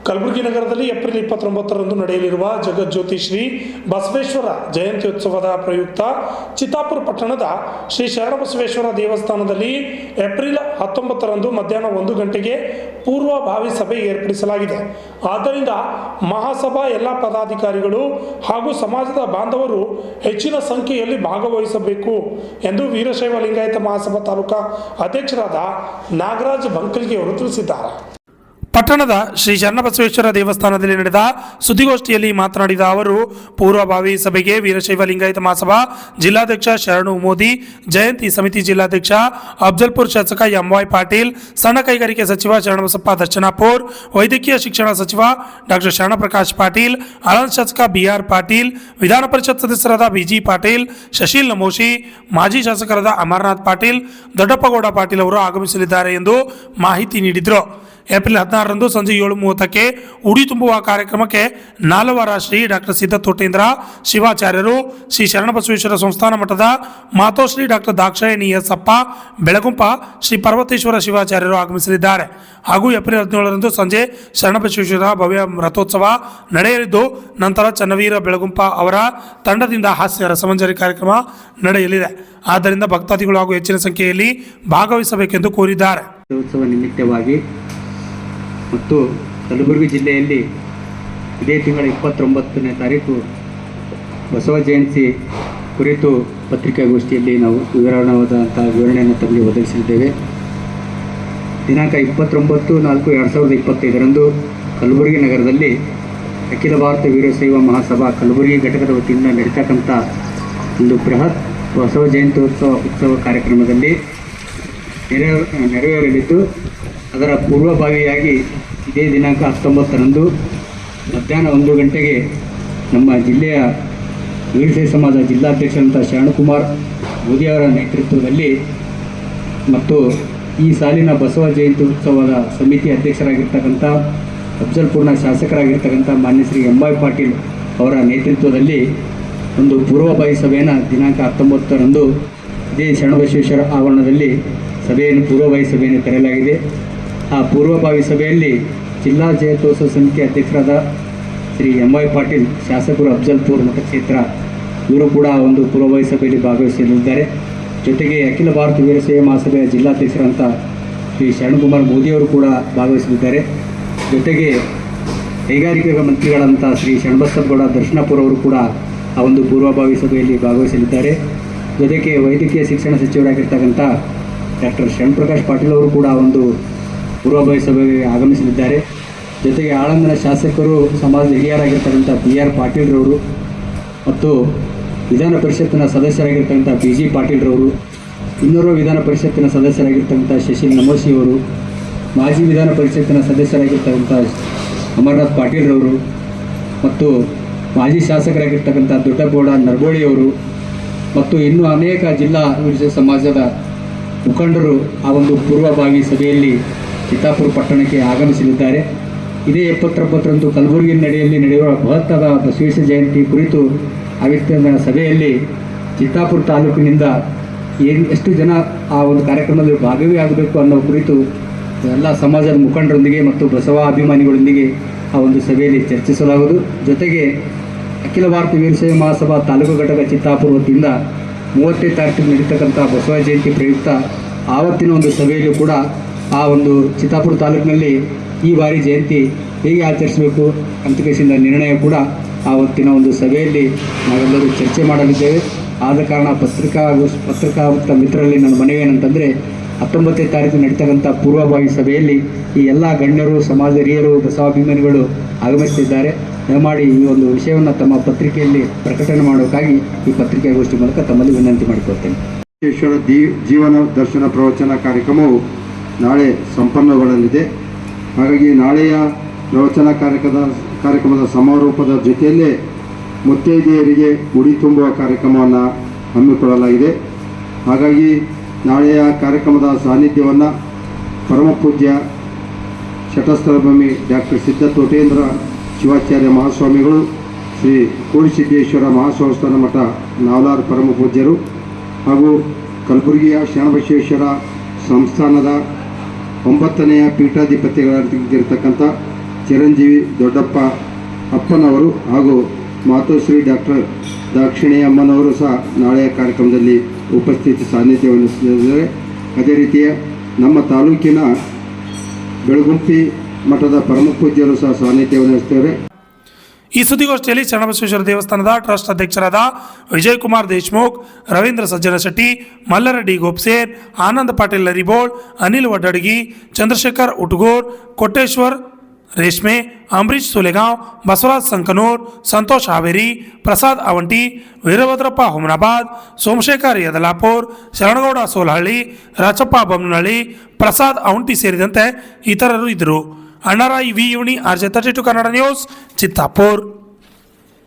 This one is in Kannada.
ಕಲಬುರಗಿ ನಗರದಲ್ಲಿ ಏಪ್ರಿಲ್ 29ರಂದು ನಡೆಯಲಿರುವ ಜಗಜ್ಯೋತಿ ಶ್ರೀ ಬಸವೇಶ್ವರ ಜಯಂತಿ ಉತ್ಸವದ ಪ್ರಯುಕ್ತ ಚಿತ್ತಾಪುರ ಪಟ್ಟಣದ ಶ್ರೀ ಶರಣಬಸವೇಶ್ವರ ದೇವಸ್ಥಾನದಲ್ಲಿ ಏಪ್ರಿಲ್ 19ರಂದು ಮಧ್ಯಾಹ್ನ 1 ಗಂಟೆಗೆ ಪೂರ್ವಭಾವಿ ಸಭೆ ಏರ್ಪಡಿಸಲಾಗಿದೆ. ಆದ್ದರಿಂದ ಮಹಾಸಭಾ ಎಲ್ಲ ಪದಾಧಿಕಾರಿಗಳು ಹಾಗೂ ಸಮಾಜದ ಬಾಂಧವರು ಹೆಚ್ಚಿನ ಸಂಖ್ಯೆಯಲ್ಲಿ ಭಾಗವಹಿಸಬೇಕು ಎಂದು ವೀರಶೈವ ಲಿಂಗಾಯತ ಮಹಾಸಭಾ ತಾಲೂಕಾ ಅಧ್ಯಕ್ಷರಾದ ನಾಗರಾಜ್ ಬಂಕಲ್ಗಿ ಅವರು ತಿಳಿಸಿದ್ದಾರೆ. ಪಟ್ಟಣದ ಶ್ರೀ ಶರಣಬಸವೇಶ್ವರ ದೇವಸ್ಥಾನದಲ್ಲಿ ನಡೆದ ಸುದ್ದಿಗೋಷ್ಠಿಯಲ್ಲಿ ಮಾತನಾಡಿದ ಅವರು, ಪೂರ್ವಭಾವಿ ಸಭೆಗೆ ವೀರಶೈವ ಲಿಂಗಾಯತ ಮಹಾಸಭಾ ಜಿಲ್ಲಾಧ್ಯಕ್ಷ ಶರಣು ಮೋದಿ, ಜಯಂತಿ ಸಮಿತಿ ಜಿಲ್ಲಾಧ್ಯಕ್ಷ ಅಫ್ಜಲ್ಪುರ್ ಶಾಸಕ ಎಂವೈ ಪಾಟೀಲ್, ಸಣ್ಣ ಕೈಗಾರಿಕೆ ಸಚಿವ ಶರಣಬಸಪ್ಪ ದರ್ಶನಾಪುರ್, ವೈದ್ಯಕೀಯ ಶಿಕ್ಷಣ ಸಚಿವ ಡಾಕ್ಟರ್ ಶರಣಪ್ರಕಾಶ್ ಪಾಟೀಲ್, ಆಳಂದ್ ಶಾಸಕ ಬಿಆರ್ ಪಾಟೀಲ್, ವಿಧಾನ ಪರಿಷತ್ ಸದಸ್ಯರಾದ ಬಿಜಿ ಪಾಟೀಲ್, ಶಶೀಲ್ ನಮೋಶಿ, ಮಾಜಿ ಶಾಸಕರಾದ ಅಮರನಾಥ್ ಪಾಟೀಲ್, ದೊಡ್ಡಪ್ಪಗೌಡ ಪಾಟೀಲ್ ಅವರು ಆಗಮಿಸಲಿದ್ದಾರೆ ಎಂದು ಮಾಹಿತಿ ನೀಡಿದರು. ಏಪ್ರಿಲ್ 16ರಂದು ಸಂಜೆ 7:30ಕ್ಕೆ ಉಡಿ ತುಂಬುವ ಕಾರ್ಯಕ್ರಮಕ್ಕೆ ನಾಲವಾರ ಶ್ರೀ ಡಾಕ್ಟರ್ ಸಿದ್ದತೋಟೇಂದ್ರ ಶಿವಾಚಾರ್ಯರು, ಶ್ರೀ ಶರಣಬಸವೇಶ್ವರ ಸಂಸ್ಥಾನ ಮಠದ ಮಾತೋಶ್ರೀ ಡಾಕ್ಟರ್ ದಾಕ್ಷಾಯಣಿ ಎಸ್ಸಪ್ಪ ಬೆಳಗುಂಪ, ಶ್ರೀ ಪರ್ವತೇಶ್ವರ ಶಿವಾಚಾರ್ಯರು ಆಗಮಿಸಲಿದ್ದಾರೆ. ಹಾಗೂ ಏಪ್ರಿಲ್ 17ರಂದು ಸಂಜೆ ಶರಣಬಸವೇಶ್ವರ ಭವ್ಯ ರಥೋತ್ಸವ ನಡೆಯಲಿದ್ದು, ನಂತರ ಚನ್ನವೀರ ಬೆಳಗುಂಪ ಅವರ ತಂಡದಿಂದ ಹಾಸ್ಯ ರಸಮಂಜರಿ ಕಾರ್ಯಕ್ರಮ ನಡೆಯಲಿದೆ. ಆದ್ದರಿಂದ ಭಕ್ತಾದಿಗಳು ಹಾಗೂ ಹೆಚ್ಚಿನ ಸಂಖ್ಯೆಯಲ್ಲಿ ಭಾಗವಹಿಸಬೇಕೆಂದು ಕೋರಿದ್ದಾರೆ. ಉತ್ಸವ ನಿಮಿತ್ತವಾಗಿ ಮತ್ತು ಕಲಬುರಗಿ ಜಿಲ್ಲೆಯಲ್ಲಿ ಇದೇ ತಿಂಗಳ 29ನೇ ತಾರೀಕು ಬಸವ ಜಯಂತಿ ಕುರಿತು ಪತ್ರಿಕಾಗೋಷ್ಠಿಯಲ್ಲಿ ನಾವು ವಿವರಣೆಯನ್ನು ತಮಗೆ ಒದಗಿಸಿದ್ದೇವೆ. ದಿನಾಂಕ 29/4/2025ರಂದು ಕಲಬುರಗಿ ನಗರದಲ್ಲಿ ಅಖಿಲ ಭಾರತ ವೀರಶೈವ ಮಹಾಸಭಾ ಕಲಬುರಗಿ ಘಟಕದ ವತಿಯಿಂದ ನಡೀತಕ್ಕಂಥ ಒಂದು ಬೃಹತ್ ಬಸವ ಜಯಂತಿ ಉತ್ಸವ ಕಾರ್ಯಕ್ರಮದಲ್ಲಿ ನೆರವೇರಲಿದ್ದು, ಅದರ ಪೂರ್ವಭಾವಿಯಾಗಿ ಇದೇ ದಿನಾಂಕ 19ರಂದು ಮಧ್ಯಾಹ್ನ 1 ಗಂಟೆಗೆ ನಮ್ಮ ಜಿಲ್ಲೆಯ ವೀರಶೈವ ಸಮಾಜ ಜಿಲ್ಲಾಧ್ಯಕ್ಷರಂಥ ಶರಣಕುಮಾರ್ ಮೋದಿಯವರ ನೇತೃತ್ವದಲ್ಲಿ ಮತ್ತು ಈ ಸಾಲಿನ ಬಸವ ಜಯಂತಿ ಉತ್ಸವದ ಸಮಿತಿ ಅಧ್ಯಕ್ಷರಾಗಿರ್ತಕ್ಕಂಥ ಅಫ್ಜಲ್ಪುರ್ನ ಶಾಸಕರಾಗಿರ್ತಕ್ಕಂಥ ಮಾನ್ಯ ಶ್ರೀ ಎಂವೈ ಪಾಟೀಲ್ ಅವರ ನೇತೃತ್ವದಲ್ಲಿ ಒಂದು ಪೂರ್ವಭಾವಿ ಸಭೆಯನ್ನು ದಿನಾಂಕ 19ರಂದು ಇದೇ ಶರಣಬಸವೇಶ್ವರ ಆವರಣದಲ್ಲಿ ಪೂರ್ವಭಾವಿ ಸಭೆಯನ್ನು ಕರೆಯಲಾಗಿದೆ. ಆ ಪೂರ್ವಭಾವಿ ಸಭೆಯಲ್ಲಿ ಜಿಲ್ಲಾ ಜಯಂತ್ಯೋತ್ಸವ ಸಮಿತಿ ಅಧ್ಯಕ್ಷರಾದ ಶ್ರೀ ಎಂವೈ ಪಾಟೀಲ್, ಶಾಸಕರು ಅಫ್ಜಲ್ಪುರ್ ಮತಕ್ಷೇತ್ರ, ಇವರು ಕೂಡ ಒಂದು ಪೂರ್ವಭಾವಿ ಸಭೆಯಲ್ಲಿ ಭಾಗವಹಿಸಲಿದ್ದಾರೆ. ಜೊತೆಗೆ ಅಖಿಲ ಭಾರತ ವೀರಶೈವ ಮಹಾಸಭೆಯ ಜಿಲ್ಲಾಧ್ಯಕ್ಷರಂಥ ಶ್ರೀ ಶರಣಕುಮಾರ್ ಮೋದಿಯವರು ಕೂಡ ಭಾಗವಹಿಸಲಿದ್ದಾರೆ. ಜೊತೆಗೆ ಕೈಗಾರಿಕಾ ಮಂತ್ರಿಗಳಂಥ ಶ್ರೀ ಶರಣಬಸಪ್ಪಗೌಡ ದರ್ಶನಾಪುರ ಅವರು ಕೂಡ ಆ ಒಂದು ಪೂರ್ವಭಾವಿ ಸಭೆಯಲ್ಲಿ ಭಾಗವಹಿಸಲಿದ್ದಾರೆ. ಜೊತೆಗೆ ವೈದ್ಯಕೀಯ ಶಿಕ್ಷಣ ಸಚಿವರಾಗಿರ್ತಕ್ಕಂಥ ಡಾಕ್ಟರ್ ಶರಣಪ್ರಕಾಶ್ ಪಾಟೀಲ್ ಅವರು ಕೂಡ ಒಂದು ಪೂರ್ವಭಾವಿ ಸಭೆಗೆ ಆಗಮಿಸಲಿದ್ದಾರೆ. ಜೊತೆಗೆ ಆಳಂದನ ಶಾಸಕರು, ಸಮಾಜದ ಹಿರಿಯರಾಗಿರ್ತಕ್ಕಂಥ ಬಿಆರ್ ಪಾಟೀಲ್ರವರು ಮತ್ತು ವಿಧಾನ ಪರಿಷತ್ತಿನ ಸದಸ್ಯರಾಗಿರ್ತಕ್ಕಂಥ ಬಿಜಿ ಪಾಟೀಲ್ರವರು, ಇನ್ನೋರ್ವ ವಿಧಾನ ಪರಿಷತ್ತಿನ ಸದಸ್ಯರಾಗಿರ್ತಕ್ಕಂಥ ಶಶೀಲ್ ನಮೋಶಿ ಅವರು, ಮಾಜಿ ವಿಧಾನ ಪರಿಷತ್ತಿನ ಸದಸ್ಯರಾಗಿರ್ತಕ್ಕಂಥ ಅಮರನಾಥ್ ಪಾಟೀಲ್ರವರು ಮತ್ತು ಮಾಜಿ ಶಾಸಕರಾಗಿರ್ತಕ್ಕಂಥ ದೊಡ್ಡಪ್ಪಗೌಡ ನರಬೋಳಿಯವರು ಮತ್ತು ಇನ್ನೂ ಅನೇಕ ಜಿಲ್ಲಾ ವೀರಶೈವ ಸಮಾಜದ ಮುಖಂಡರು ಆ ಒಂದು ಪೂರ್ವಭಾವಿ ಸಭೆಯಲ್ಲಿ ಚಿತ್ತಾಪುರ ಪಟ್ಟಣಕ್ಕೆ ಆಗಮಿಸಲಿದ್ದಾರೆ. ಇದೇ 29ರಂದು ಕಲಬುರಗಿ ನಡೆಯುವ ಬೃಹತ್ತಾದ ಬಸವೇಶ್ವರ ಜಯಂತಿ ಕುರಿತು ಆಗಿದ್ದ ಸಭೆಯಲ್ಲಿ ಚಿತ್ತಾಪುರ ತಾಲೂಕಿನಿಂದ ಎಷ್ಟು ಜನ ಆ ಒಂದು ಕಾರ್ಯಕ್ರಮದಲ್ಲಿ ಭಾಗವಹಿಸಬೇಕು ಅನ್ನೋ ಕುರಿತು ಎಲ್ಲ ಸಮಾಜದ ಮುಖಂಡರೊಂದಿಗೆ ಮತ್ತು ಬಸವ ಅಭಿಮಾನಿಗಳೊಂದಿಗೆ ಆ ಒಂದು ಸಭೆಯಲ್ಲಿ ಚರ್ಚಿಸಲಾಗುವುದು. ಜೊತೆಗೆ ಅಖಿಲ ಭಾರತ ವೀರಶೈವ ಮಹಾಸಭಾ ತಾಲೂಕು ಘಟಕ ಚಿತ್ತಾಪುರ ವತಿಯಿಂದ 30ನೇ ತಾರೀಕಿಗೆ ನಡೀತಕ್ಕಂಥ ಬಸವ ಜಯಂತಿ ಪ್ರಯುಕ್ತ ಆವತ್ತಿನ ಒಂದು ಸಭೆಯಲ್ಲೂ ಕೂಡ ಆ ಒಂದು ಚಿತ್ತಾಪುರ ತಾಲೂಕಿನಲ್ಲಿ ಈ ಬಾರಿ ಜಯಂತಿ ಹೇಗೆ ಆಚರಿಸಬೇಕು ಅಂತಕೇಸಿಂದ ನಿರ್ಣಯ ಕೂಡ ಆವತ್ತಿನ ಒಂದು ಸಭೆಯಲ್ಲಿ ನಾವೆಲ್ಲರೂ ಚರ್ಚೆ ಮಾಡಲಿದ್ದೇವೆ. ಆದ ಕಾರಣ ಪತ್ರಿಕಾ ಮಿತ್ರರಲ್ಲಿ ನನ್ನ ಮನವಿ ಏನಂತಂದರೆ, 19ನೇ ತಾರೀಕು ನಡೀತಕ್ಕಂಥ ಪೂರ್ವಭಾವಿ ಸಭೆಯಲ್ಲಿ ಈ ಎಲ್ಲ ಗಣ್ಯರು, ಸಮಾಜದ ಹಿರಿಯರು, ಬಸವಾಭಿಮಾನಿಗಳು ಆಗಮಿಸುತ್ತಿದ್ದಾರೆ. ದಯಮಾಡಿ ಈ ಒಂದು ವಿಷಯವನ್ನು ತಮ್ಮ ಪತ್ರಿಕೆಯಲ್ಲಿ ಪ್ರಕಟಣೆ ಮಾಡೋಕ್ಕಾಗಿ ಈ ಪತ್ರಿಕಾಗೋಷ್ಠಿ ಮೂಲಕ ತಮ್ಮಲ್ಲಿ ವಿನಂತಿ ಮಾಡಿಕೊಳ್ತೇನೆ. ಬಸವೇಶ್ವರ ಜೀವನ ದರ್ಶನ ಪ್ರವಚನ ಕಾರ್ಯಕ್ರಮವು ನಾಳೆ ಸಂಪನ್ನಗೊಳ್ಳಲಿದೆ. ಹಾಗಾಗಿ ನಾಳೆಯ ಪ್ರವಚನ ಕಾರ್ಯಕ್ರಮದ ಸಮಾರೋಪದ ಜೊತೆಯಲ್ಲೇ ಮುತ್ತೈದೆಯರಿಗೆ ಉಡಿ ತುಂಬುವ ಕಾರ್ಯಕ್ರಮವನ್ನು ಹಮ್ಮಿಕೊಳ್ಳಲಾಗಿದೆ. ಹಾಗಾಗಿ ನಾಳೆಯ ಕಾರ್ಯಕ್ರಮದ ಸಾನ್ನಿಧ್ಯವನ್ನು ಪರಮಪೂಜ್ಯ ಶಟಸ್ಥಲಭೂಮಿ ಡಾಕ್ಟರ್ ಸಿದ್ದತೋಟೇಂದ್ರ ಶಿವಾಚಾರ್ಯ ಮಹಾಸ್ವಾಮಿಗಳು, ಶ್ರೀ ಕೋಡಿಸಿದ್ದೇಶ್ವರ ಮಹಾಸಂಸ್ಥಾನ ಮಠ ನಾವಲಾರ್ ಪರಮಪೂಜ್ಯರು ಹಾಗೂ ಕಲಬುರಗಿಯ ಶರಣಬಸವೇಶ್ವರ ಸಂಸ್ಥಾನದ 9ನೇ ಪೀಠಾಧಿಪತಿಗಳಾಗಿರ್ತಕ್ಕಂಥ ಚಿರಂಜೀವಿ ದೊಡ್ಡಪ್ಪ ಅಪ್ಪನವರು ಹಾಗೂ ಮಾತೋಶ್ರೀ ಡಾಕ್ಟರ್ ದಾಕ್ಷಿಣಿ ಅಮ್ಮನವರು ಸಹ ನಾಳೆಯ ಕಾರ್ಯಕ್ರಮದಲ್ಲಿ ಉಪಸ್ಥಿತಿ ಸಾನ್ನಿಧ್ಯ ವಹಿಸಿದ್ದಾರೆ. ಅದೇ ರೀತಿಯ ನಮ್ಮ ತಾಲೂಕಿನ ಬೆಳಗುಂಪಿ ಮಠದ ಪರಮಪೂಜ್ಯರು ಸಹ ಸಾನ್ನಿಧ್ಯ ವಹಿಸುತ್ತಾರೆ. ಈ ಸುದ್ದಿಗೋಷ್ಠಿಯಲ್ಲಿ ಶರಣಬಸವೇಶ್ವರ ದೇವಸ್ಥಾನದ ಟ್ರಸ್ಟ್ ಅಧ್ಯಕ್ಷರಾದ ವಿಜಯಕುಮಾರ್ ದೇಶ್ಮುಖ್, ರವೀಂದ್ರ ಸಜ್ಜನ ಶೆಟ್ಟಿ, ಮಲ್ಲರೆಡ್ಡಿ ಗೋಪ್ಸೇನ್, ಆನಂದ್ ಪಾಟೀಲ್ ನರಿಬೋಳ್, ಅನಿಲ್ ವಡ್ಡಡ್ಗಿ, ಚಂದ್ರಶೇಖರ್ ಉಟಗೂರ್, ಕೊಟ್ಟೇಶ್ವರ್ ರೇಷ್ಮೆ, ಅಂಬರೀಶ್ ಸುಲೆಗಾಂವ್, ಬಸವರಾಜ್ ಸಂಕನೂರ್, ಸಂತೋಷ್ ಹಾವೇರಿ, ಪ್ರಸಾದ್ ಅವಂಟಿ, ವೀರಭದ್ರಪ್ಪ ಹುಮನಾಬಾದ್, ಸೋಮಶೇಖರ್ ಯದಲಾಪುರ್, ಶರಣಗೌಡ ಸೋಲಹಳ್ಳಿ, ರಾಚಪ್ಪ ಬೊಮ್ಮನಹಳ್ಳಿ, ಪ್ರಸಾದ್ ಅವಂಟಿ ಸೇರಿದಂತೆ ಇತರರು ಇದ್ದರು. ಅಣ್ಣಾರಾಯ್ ವಿ ಯುಣಿ, RJ32 ಕನ್ನಡ ನ್ಯೂಸ್, ಚಿತ್ತಾಪುರ್.